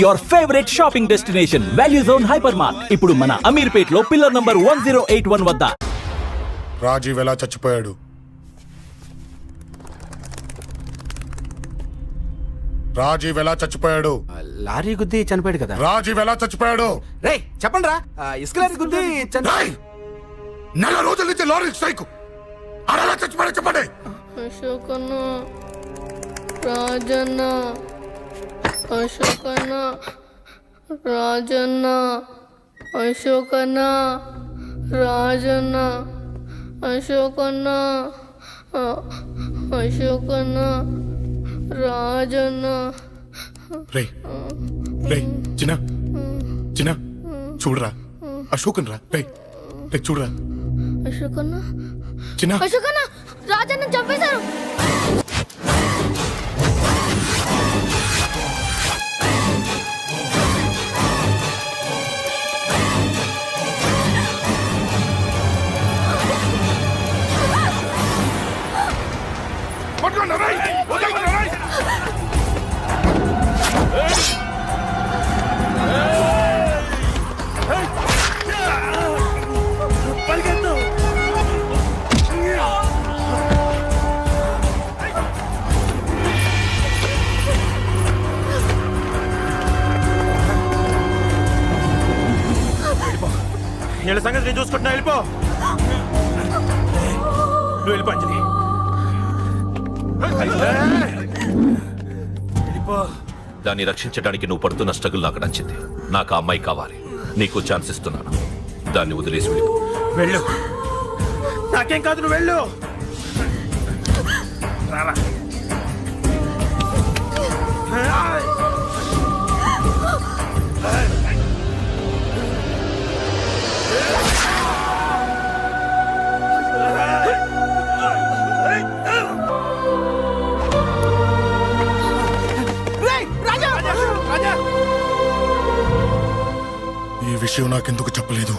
Your favourite shopping destination value zone hyper mart ఇప్పుడు మన అమీర్పేట్ లో పిల్లర్ నంబర్ 1081 వద్ద. రాజీవ్ ఎలా చచ్చిపోయాడు? రాజీవ్ ఎలా చచ్చిపోయాడు? లారీ గుద్ది చనిపోయాడు కదా. రాజీవ్ ఎలా చచ్చిపోయాడు? రే చెప్పండి రా. ఇసుక లారీ గుద్ది రేయ్! నెల రోజుల నుంచి లారీ స్ట్రైక్. అలా చచ్చిపోయాడు చెప్పండి. అశోకన్న, రాజన్న, అశోకన్న, రాజన్న, అశోకన్న, రాజన్న, అశోకన్న, అశోకన్న, రాజన్న. రేయ్ రేయ్ చిన్న చిన్న చూడరా అశోకన్ రా. రేయ్ రేయ్ చూడరా అశోకన్న, చిన్న. అశోకన్న, రాజన్న చంపేశారు. పట్టుకోండి రేయ్, వదలకండి రేయ్. వీళ్ళ సంగతి నేను చూసుకుంటున్నా. వెళ్ళిపో, నువ్వు వెళ్ళిపో అంజలి. దాన్ని రక్షించడానికి నువ్వు పడుతున్న స్ట్రగుల్ నాకు నచ్చింది. నాకు ఆ అమ్మాయి కావాలి. నీకు ఛాన్స్ ఇస్తున్నాను. దాన్ని వదిలేసి వెళ్ళిపో. వెళ్ళు, నాకేం కాదు, నువ్వు వెళ్ళు. రారా. ఈ విషయం నాకెందుకు చెప్పలేదు?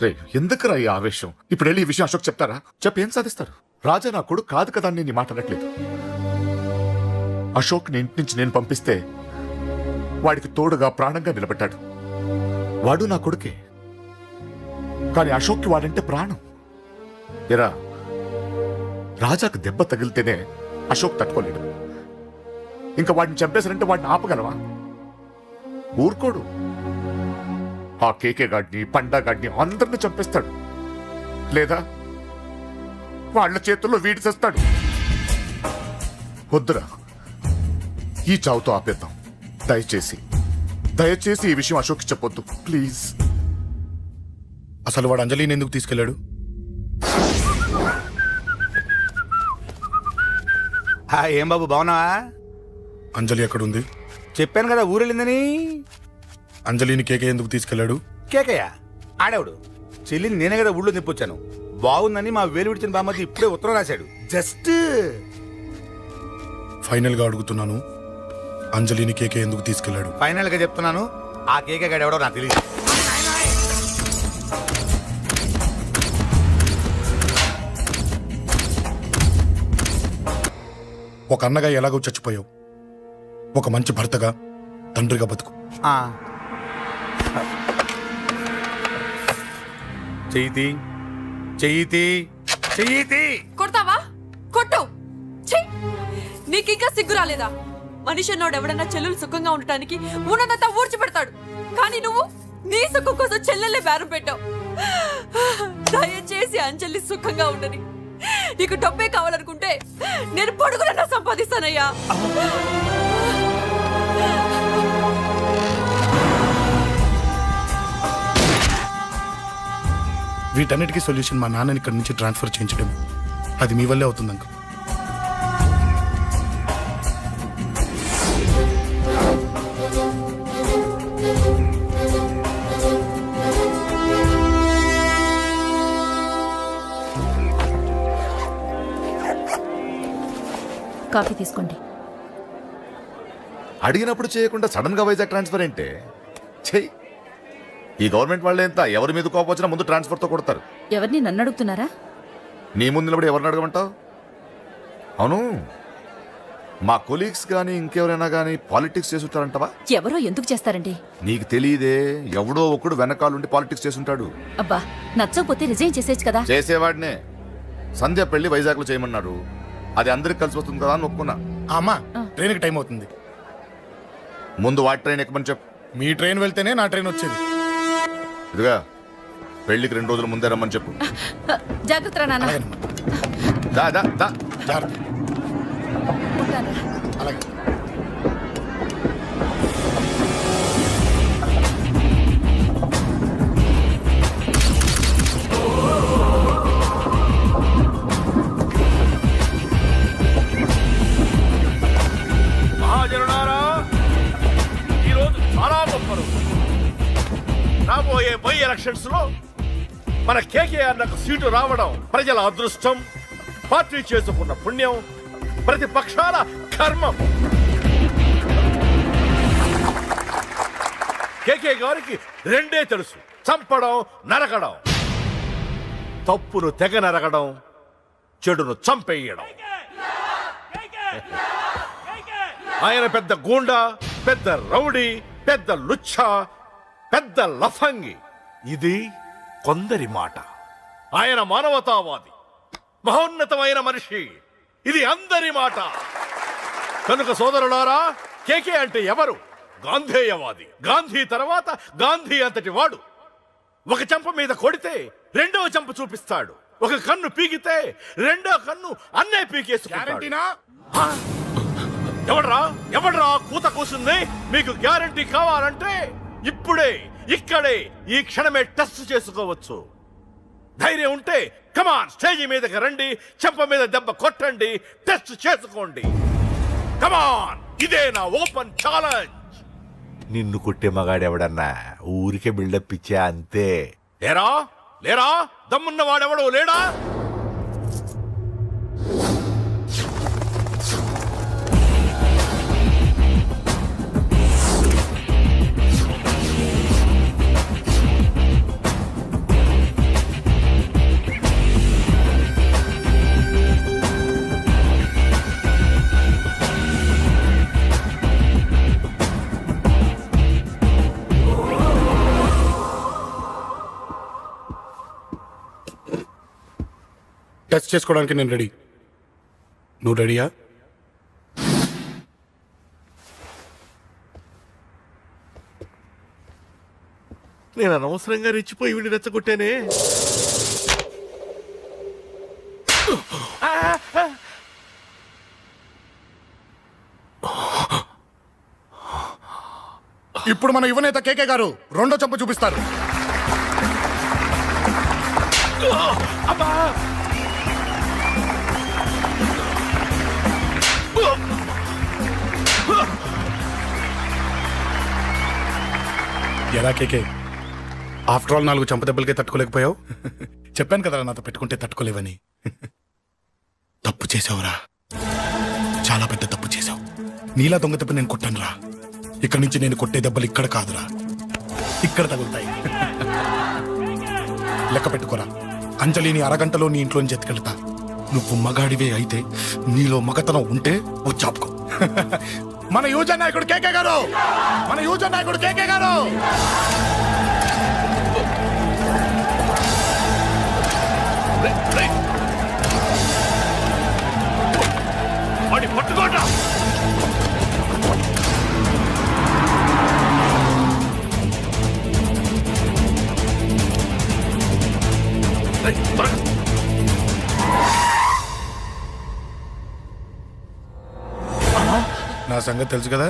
రే ఎందుకురా ఈ ఆవేశం? ఇప్పుడు వెళ్ళి ఈ విషయం అశోక్ చెప్తారా? చెప్పి ఏం సాధిస్తారు? రాజా నా కొడుకు కాదు కదా అని నీ మాట్లాడట్లేదు. అశోక్ ని ఇంటి నుంచి నేను పంపిస్తే వాడికి తోడుగా ప్రాణంగా నిలబడ్డాడు. వాడు నా కొడుకే, కానీ అశోక్కి వాడంటే ప్రాణం. ఎరా రాజాకు దెబ్బ తగిలితేనే అశోక్ తట్టుకోలేడు. ఇంకా వాడిని చంపేశారంటే వాడిని ఆపగలవా? ఊరుకోడు. ఆ కేకే గాడిని, పండా గాడిని అందరిని చంపేస్తాడు. లేదా వాళ్ళ చేతుల్లో వీడి చేస్తాడు. వద్దురా, ఈ చావుతో ఆపేద్దాం. దయచేసి దయచేసి ఈ విషయం అశోక్కి చెప్పొద్దు ప్లీజ్. అసలు వాడు అంజలిని ఎందుకు తీసుకెళ్లాడు? ఏం బాబు బాగున్నావా? అంజలి ఎక్కడుంది? చెప్పాను కదా ఊరెళ్ళిందని. అంజలిని కేకే ఎందుకు తీసుకెళ్లాడు? కేకయ్య ఆడేవాడు. చెల్లిని నేనే కదా ఊళ్ళో నిప్పొచ్చాను. బాగుందని మా వేలు విడిచిన బామ్మది ఇప్పుడే ఉత్తరం రాశాడు. జస్ట్ ఫైనల్ గా అడుగుతున్నాను, అంజలిని కేకే ఎందుకు తీసుకెళ్లాడు? ఫైనల్ గా చెప్తున్నాను, ఆ కేకే గాడు ఎవడో నాకు తెలియదు. ఒక అన్నగా ఎలాగో చచ్చిపోయావు, ఒక మంచి భర్తగా, తండ్రిగా బతుకు. చెయ్యితి చెయ్యితి చెయ్యితి. కొడతావా? కొట్టు. నీకింకా సిగ్గు రాలేదా? మనిషి అన్నోడు ఎవడన్నా చెల్లెలు సుఖంగా ఉండటానికి ఉన్నదంతా ఊడ్చి పెడతాడు. కానీ నువ్వు నీ సుఖం కోసం చెల్లెలే బేరం పెట్టావు. దయచేసి అంజలి సుఖంగా ఉండని. నీకు డబ్బే కావాలనుకుంటే నేను పొడుగునన్నా సంపాదిస్తానయ్యా. వీటన్నిటికీ సొల్యూషన్ మా నాన్నని ఇక్కడి నుంచి ట్రాన్స్ఫర్ చేయించడం. అది మీ వల్లే అవుతుంది అంకుల్. కాఫీ తీసుకోండి. అడిగినప్పుడు చేయకుండా సడన్ గా వైజాగ్ ట్రాన్స్ఫర్ ఏంటే? చెయ్యి. ఈ గవర్నమెంట్ వాళ్ళే ఎంత ఎవరి మీద కోపం వచ్చినా ముందు ట్రాన్స్ఫర్ తో కొడతారు. ఎవరిని నన్ను అడుగుతున్నారా? నీ ముందు నిలబడి ఎవరిని అడగమంటావు? అవును, మా కొలీగ్స్ కానీ ఇంకెవరైనా కానీ పాలిటిక్స్ చేస్తుంటారంటవా? ఎవరో ఎందుకు చేస్తారండి? నీకు తెలియదే, ఎవడో ఒకడు వెనకాలండి పాలిటిక్స్ చేస్తుంటాడు. అబ్బా, నచ్చకపోతే రిజైన్ చేసేచ్చు కదా. చేసేవాడినే. సంధ్య పెళ్లి వైజాగ్లో చేయమన్నాడు. అది అందరికి కలిసి వస్తుంది కదా అని ఒప్పుకున్నా. అమ్మా ట్రైన్కి టైం అవుతుంది. ముందు వాటి ట్రైన్ ఎక్కమని చెప్పు. మీ ట్రైన్ వెళ్తేనే నా ట్రైన్ వచ్చేది. ఇదిగా పెళ్లికి 2 రోజుల ముందే రమ్మని చెప్పు. జాగ్రత్త రా నాన్న. అలాగేనమ్మా. దా దా దా. జాగ్రత్త. ఉంటాను. అలాగే. మహాజనులారా, ఈరోజు చాలా గొప్ప రోజు. రాబోయే బై ఎలక్షన్స్ లో మన కేకేఆర్ నాకు సీటు రావడం ప్రజల అదృష్టం, పార్టీ చేసుకున్న పుణ్యం, ప్రతిపక్షాల కర్మం. కేకే గారికి రెండే తెలుసు: చంపడం, నరకడం. తప్పును తెగ నరకడం, చెడును చంపేయడం. ఆయన పెద్ద గూండా, పెద్ద రౌడీ, పెద్ద లుచ్చ, పెద్ద లఫంగి. ఇది కొందరి మాట. ఆయన మానవతావాది, మహోన్నతమైన మనిషి. ఇది అందరి మాట. కనుక సోదరులారా, కేకే అంటే ఎవరు? గాంధేయవాది. గాంధీ తర్వాత గాంధీ అంతటి వాడు. ఒక చెంప మీద కొడితే రెండవ చెంప చూపిస్తాడు. ఒక కన్ను పీకితే రెండో కన్ను అన్నే పీకేసుకుంటాడు. గ్యారంటీనా? ఎవడ్రా కూత కూసింది? మీకు గ్యారంటీ కావాలంటే ఇప్పుడే, ఇక్కడే, ఈ క్షణమే టెస్ట్ చేసుకోవచ్చు. ధైర్యం ఉంటే కమాన్, స్టేజి మీదకి రండి, చెంప మీద దెబ్బ కొట్టండి, టెస్ట్ చేసుకోండి. కమాన్, ఇదే నా ఓపెన్ ఛాలెంజ్. నిన్ను కొట్టే మగాడెవడన్నా ఊరికే బిల్డప్ ఇచ్చా అంతే. లేరా దమ్మున్న వాడెవడో లేడా? టెస్ట్ చేసుకోవడానికి నేను రెడీ. నువ్వు రెడీయా? నేను అనవసరంగా రెచ్చిపోయి వీడిని రెచ్చగొట్టానే. ఇప్పుడు మన యువనేత కేకే గారు రెండో చెంప చూపిస్తారు. ఎలా కేకే, ఆఫ్టర్ ఆల్ 4 చెంప దెబ్బలకే తట్టుకోలేకపోయావు? చెప్పాను కదా నాతో పెట్టుకుంటే తట్టుకోలేవని. తప్పు చేసావురా, చాలా పెద్ద తప్పు చేసావు. నీలా దొంగ దెబ్బ నేను కొట్టాను రా. ఇక్కడి నుంచి నేను కొట్టే దెబ్బలు ఇక్కడ కాదురా, ఇక్కడ తగులుతాయి. లెక్క పెట్టుకోరా, అంజలిని అరగంటలో నీ ఇంట్లోంచి ఎత్తుకెళ్తా. నువ్వు మగాడివే అయితే, నీలో మగతనం ఉంటే వచ్చాపుకో. మన యువజన నాయకుడు కేకే గారు, మన యువజన నాయకుడు కేకే గారు. వాడి పట్టుకోట. నా సంగతి తెలుసు కదా.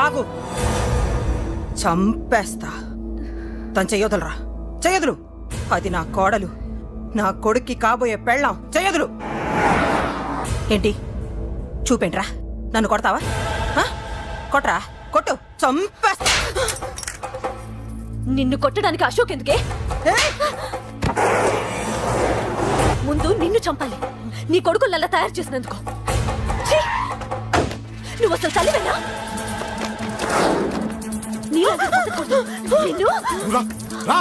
ఆగు, చంపేస్తా. తను చెయ్యొదలరా, చెయ్యదులు. అది నా కోడలు, నా కొడుక్కి కాబోయే పెళ్ళాం. చెయ్యదులు. ఏంటి చూపేంట్రా? నన్ను కొడతావా? కొట్రా, కొట్టు, చంపేస్తా. నిన్ను కొట్టడానికి అశోక్ ఎందుకే? ముందు నిన్ను చంపాలి నీ కొడుకులలా తయారు చేసినందుకు. ఛీ! నువ్వు అసలు తల్లివేనా? నీలాంటి బతకూడదు. నిన్ను రా, రా.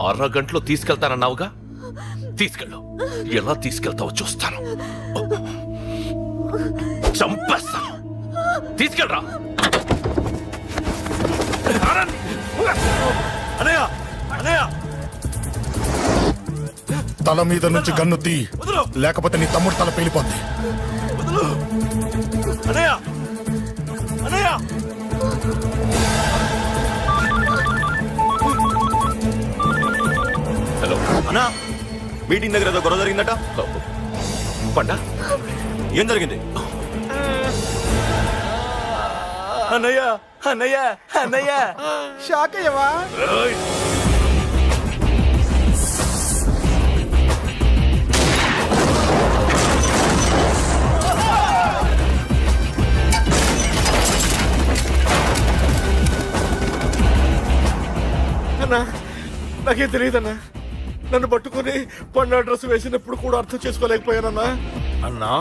అరగంటలో తీసుకెళ్తానన్నావుగా, తీసుకెళ్ళు. ఎలా తీసుకెళ్తావో చూస్తాను. చంపేస్తాను. తీసుకెళ్ళరా. అనయ్య అనయ్య తల మీద నుంచి గన్ను తీ, లేకపోతే నీ తమ్ముడు తల పేలిపోద్ది. వదులు. అనయ్య అనయ్య హలో అన్నా, మీటింగ్ దగ్గర ఏదో గొడవ జరిగిందట. పండా, ఏం జరిగింది? అన్నయ్య అన్నయ్య అన్నయ్య షాక్ అయ్యవా? అన్నా నాకేం తెలియదన్నా. నన్ను పట్టుకుని పండు డ్రెస్ వేసినప్పుడు కూడా అర్థం చేసుకోలేకపోయానన్నా. అన్నా,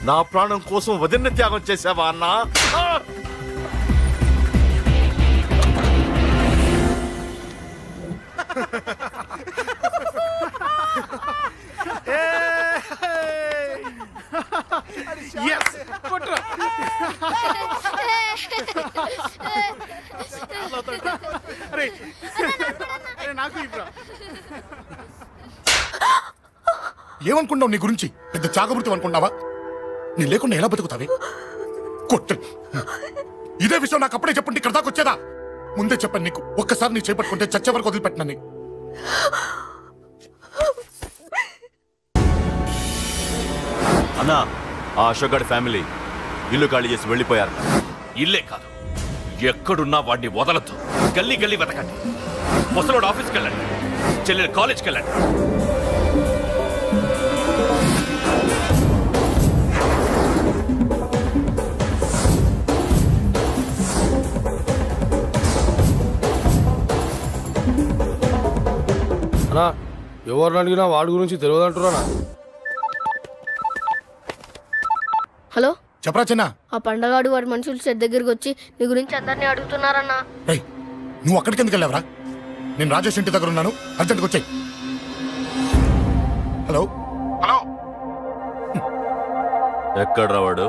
నా ప్రాణం కోసం వదిన త్యాగం చేసావా అన్నా? ఏమనుకున్నావు నీ గురించి? పెద్ద చాగబుర్తి అనుకున్నావా? నీ లేకుండా ఎలా బతుకుతావే? కొట్టు. ఇదే విషయం నాకు అప్పుడే చెప్పండి, ఇక్కడ దాకా వచ్చేదా? ముందే చెప్పండి నీకు. ఒక్కసారి నీ చేపట్టుకుంటే చచ్చే వరకు వదిలిపెట్టినా నీకు. అన్నా, ఆ అశోక్ గారి ఫ్యామిలీ ఇల్లు ఖాళీ చేసి వెళ్ళిపోయారు. ఇల్లే కాదు, ఎక్కడున్నా వాడిని వదలద్దు. గల్లీ గల్లీ వెతకండి. ముసలోడు ఆఫీస్కి వెళ్ళండి, చెల్లెలు కాలేజ్కి వెళ్ళండి. అన్నా, ఎవరిని అడిగినా వాడి గురించి తెలియదు అంటున్నా. హలో, చెప్పరా చిన్న. ఆ పండగాడు వాడి మనుషులు సెట్ దగ్గరికి వచ్చి నీ గురించి అందరినీ అడుగుతున్నారన్నా. రేయ్, నువ్వు అక్కడికి ఎందుకు వెళ్ళావరా? నేను రాజేష్ ఇంటి దగ్గర ఉన్నాను, అర్జెంట్గా వచ్చాయి. Hello hello. ఎక్కడ్రా వాడు?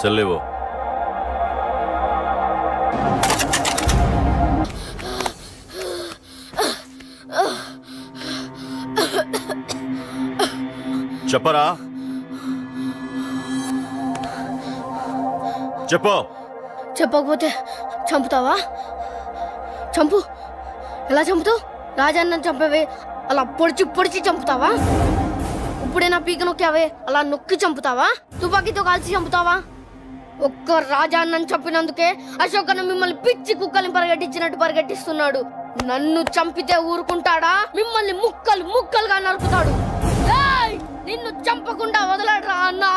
సెల్లివో. చెప్పరా, చెప్పు. చెప్పకపోతే చంపుతావా? చంపు. ఎలా చంపుతావు? రాజాన్నని చంపవే అలా పొడిచి పొడిచి చంపుతావా? ఇప్పుడైనా పీక నొక్కావే అలా నొక్కి చంపుతావా? తుపాకీతో కాల్చి చంపుతావా? ఒక్క రాజాన్నని చంపినందుకే అశోక్ అన్న మిమ్మల్ని పిచ్చి కుక్కల్ని పరిగెట్టించినట్టు పరిగెట్టిస్తున్నాడు. నన్ను చంపితే ఊరుకుంటాడా? మిమ్మల్ని ముక్కలు ముక్కలుగా నరుకుతాడు. ఏయ్! నిన్ను చంపకుండా వదలడరా అన్నా.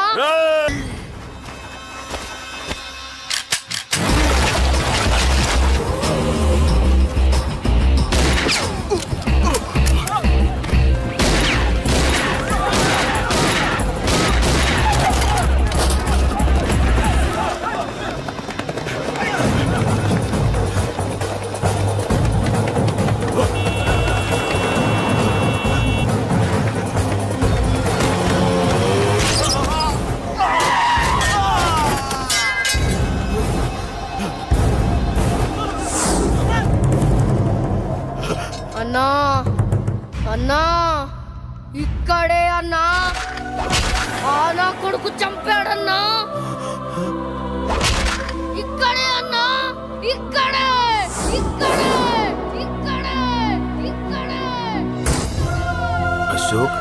అన్నా అన్నా, ఇక్కడే అన్నా. ఆ నా కొడుకు చంపాడన్నా. ఇక్కడే అన్నా, ఇక్కడే ఇక్కడే ఇక్కడే ఇక్కడే. అశోక్